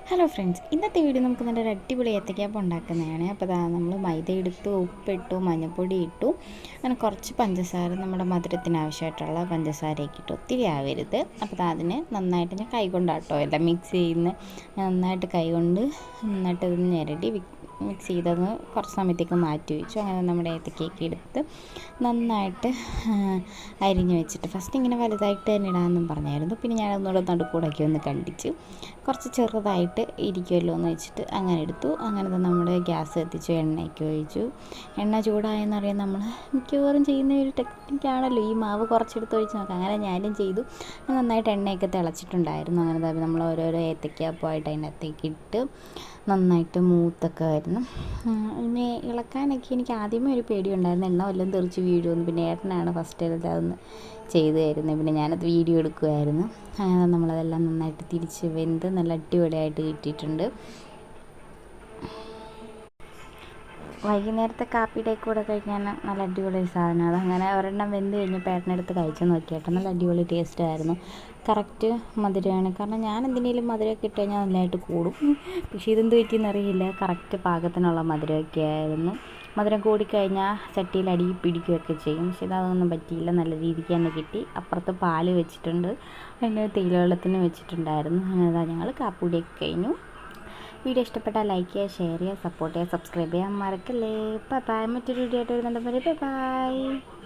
Hello friends, ഇന്നത്തെ video നമുക്ക് നല്ലൊരു അടിപൊളി ഏത്തയ്ക്കാപ്പം ഉണ്ടാക്കുന്നതാണ്. അപ്പോൾ നമ്മൾ മൈദ എടുത്തു, ഉപ്പിട്ടു, മഞ്ഞൾപ്പൊടി ഇട്ടു, അങ്ങനെ കുറച്ച് പഞ്ചസാര, നമ്മുടെ മധുരത്തിന് ആവശ്യമായിട്ടുള്ള പഞ്ചസാരയൊക്കെ ഇട്ടു. ഒത്തിരി ആവരുത്. അപ്പോൾ അതിന് നന്നായിട്ട് ഞാൻ കൈകൊണ്ടാട്ടോ എല്ലാം മിക്സ് ചെയ്യുന്ന, നന്നായിട്ട് കൈകൊണ്ട് നന്നായിട്ട് ഇത് ഞെരടി മിക്സ് ചെയ്തത് കുറച്ച് സമയത്തേക്ക് മാറ്റി വെച്ചു. അങ്ങനെ നമ്മുടെ ഏത്തക്കയൊക്കെ എടുത്ത് നന്നായിട്ട് അരിഞ്ഞ് വെച്ചിട്ട്, ഫസ്റ്റ് ഇങ്ങനെ വലുതായിട്ട് തന്നെ ഇടാമെന്നും പറഞ്ഞായിരുന്നു. പിന്നെ ഞാനൊന്നുകൂടെ നടുക്കൂടൊക്കെ ഒന്ന് കണ്ടിച്ച് കുറച്ച് ചെറുതായിട്ട് ഇരിക്കുമല്ലോ എന്ന് വെച്ചിട്ട് അങ്ങനെ എടുത്തു. അങ്ങനെ നമ്മുടെ ഗ്യാസ് കത്തിച്ചു, എണ്ണയൊക്കെ ഒഴിച്ചു. എണ്ണ ചൂടായെന്നറിയാൻ നമ്മൾ മിക്കവാറും ചെയ്യുന്ന ഒരു ടെക്നിക്കാണല്ലോ, ഈ മാവ് കുറച്ചെടുത്ത് ഒഴിച്ച് നോക്കാം. അങ്ങനെ ഞാനും ചെയ്തു. നന്നായിട്ട് എണ്ണയൊക്കെ തിളച്ചിട്ടുണ്ടായിരുന്നു. അങ്ങനെ നമ്മൾ ഓരോരോ ഏത്തയ്ക്കാപ്പമായിട്ട് അതിനകത്തേക്ക് ഇട്ട് നന്നായിട്ട് മൂത്തൊക്കെ ആയിരുന്നു. പിന്നെ ഇളക്കാനൊക്കെ എനിക്ക് ആദ്യമേ ഒരു പേടിയുണ്ടായിരുന്നു, എണ്ണ വല്ലതും തെറിച്ച് വീഴുമെന്ന്. പിന്നെ ഏട്ടനാണ് ഫസ്റ്റ് അതൊന്ന് ചെയ്തു തരുന്നത്. പിന്നെ ഞാനത് വീഡിയോ എടുക്കുമായിരുന്നു. അങ്ങനെ നമ്മളതെല്ലാം നന്നായിട്ട് തിരിച്ച് വെന്ത് നല്ല അടിപൊളിയായിട്ട് കിട്ടിയിട്ടുണ്ട്. വൈകുന്നേരത്തെ കാപ്പിയുടെ കൂടെ കഴിക്കാൻ നല്ല അടിപൊളി സാധനമാണ്. അങ്ങനെ ഒരെണ്ണം വെന്ത് കഴിഞ്ഞപ്പോൾ ഏട്ടനെടുത്ത് കഴിച്ചു നോക്കിയിട്ട് നല്ല അടിപൊളി ടേസ്റ്റായിരുന്നു. കറക്റ്റ് മധുരമാണ്. കാരണം ഞാൻ എന്തിനേലും മധുരമൊക്കെ ഇട്ട് കഴിഞ്ഞാൽ നല്ലതായിട്ട് കൂടും. പക്ഷേ ഇതെന്ത് പറ്റിയെന്നറിയില്ല, കറക്റ്റ് പാകത്തിനുള്ള മധുരമൊക്കെ ആയിരുന്നു. മധുരം കൂടിക്കഴിഞ്ഞാൽ ചട്ടിയിൽ അടി പിടിക്കുകയൊക്കെ ചെയ്യും. പക്ഷേ ഇതൊന്നും പറ്റിയില്ല, നല്ല രീതിക്ക് തന്നെ കിട്ടി. അപ്പുറത്ത് പാല് വെച്ചിട്ടുണ്ട്, അതിന് തേയില വെള്ളത്തിന് വെച്ചിട്ടുണ്ടായിരുന്നു. അങ്ങനെ ഞങ്ങൾ കാപ്പിയുടെയൊക്കെ കഴിഞ്ഞു. വീഡിയോ ഇഷ്ടപ്പെട്ടാൽ ലൈക്ക് ചെയ്യുക, ഷെയർ ചെയ്യുക, സപ്പോർട്ട് ചെയ്യുക, സബ്സ്ക്രൈബ് ചെയ്യാൻ മറക്കല്ലേ. Bye bye. മറ്റൊരു വീഡിയോ ആയിട്ട് വരുന്നുണ്ട്. Bye bye.